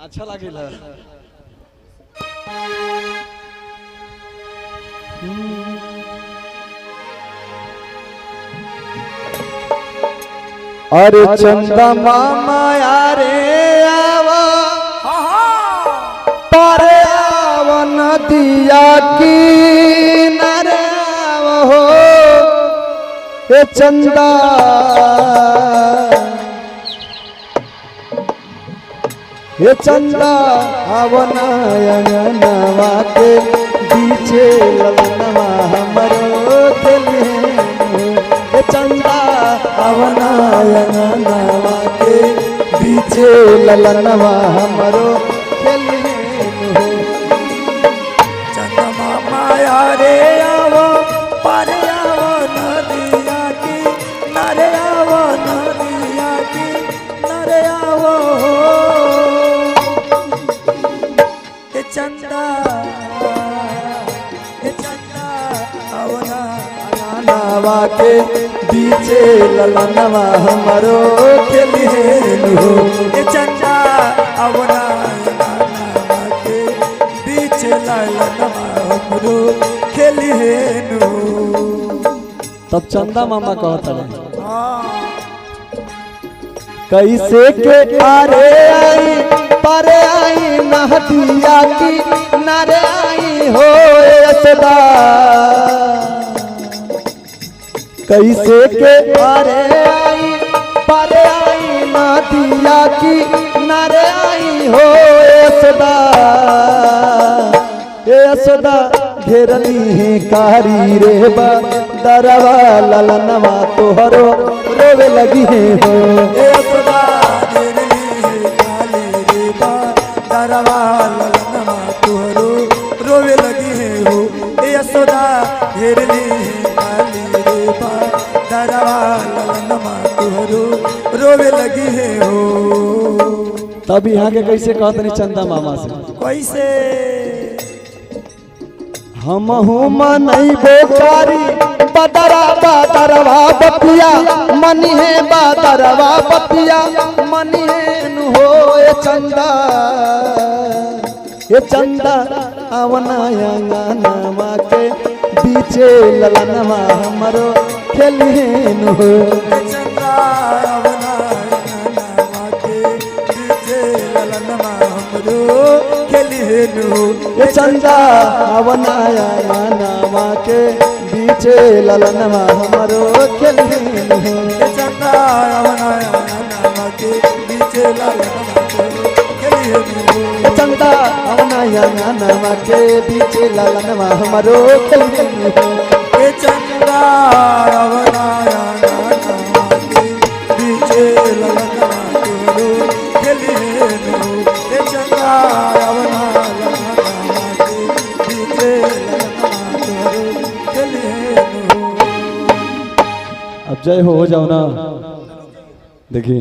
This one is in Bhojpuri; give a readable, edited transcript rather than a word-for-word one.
अच्छा लगिल अरे चंदा मामा यारे आवा पारे आवा नदिया की नरे आवा हो ए चंदा ये चंदा आवना अंगनवा के बीचे ललनवा हमरो खेले ये चंदा आवना अंगनवा के बीचे ललनवा हमरो खेले चंदा मामा यारे आवो पारे आवो नदिया की नरे आवो नदिया की नरे आवो चंदा आवना नवा के बीचे ललनवा हमरो खेले ये चंदा आवना के बीच ललनवा हमरो खेली तब चंदा मामा कहता है कैसे के आरे आई पारे आई नहदिया की नारे आई हो यशोदा कैसे के आरे आई पारे आई नहदिया की नारे आई हो यशोदा यशोदा घेरली है कारी रे बा दरवा ललनवा तोहरो रोवे लगी है हो यशोदा दरवा ललनवा तोहरो रोवे लगी है हो यशोदा घेरली काली रे बा दरवा ललनवा तोहरो रोवे लगी है हो। तब यहाँ के कैसे कहते नहीं चंदा मामा से कैसे हम नहीं बेकारी बदरा बादरवा बतिया मनी है बादरवा बतिया मनी है हो ये चंदा आवना अंगनवा के बीचे ललनवा हमरो खेलिहेन हो चंदा आवना अंगनवा के बीचे ललनवा हमरो खेलिहेन हो ये चंदा आवना अंगनवा के बीचे ललनवा हमरो खेलिहेन हो चंदा आवना अंगनवा के बीचे ललनवा चंदा आवना अंगनवा के बीचे ललनवा हमरो खेलिहेन हो चंदा आवना अंगनवा के बीचे ललनवा हमरो खेलिहेन हो चंदा आवना अंगनवा के बीचे ललनवा हमरो खेलिहेन हो। अब जय हो जाओ ना देखिए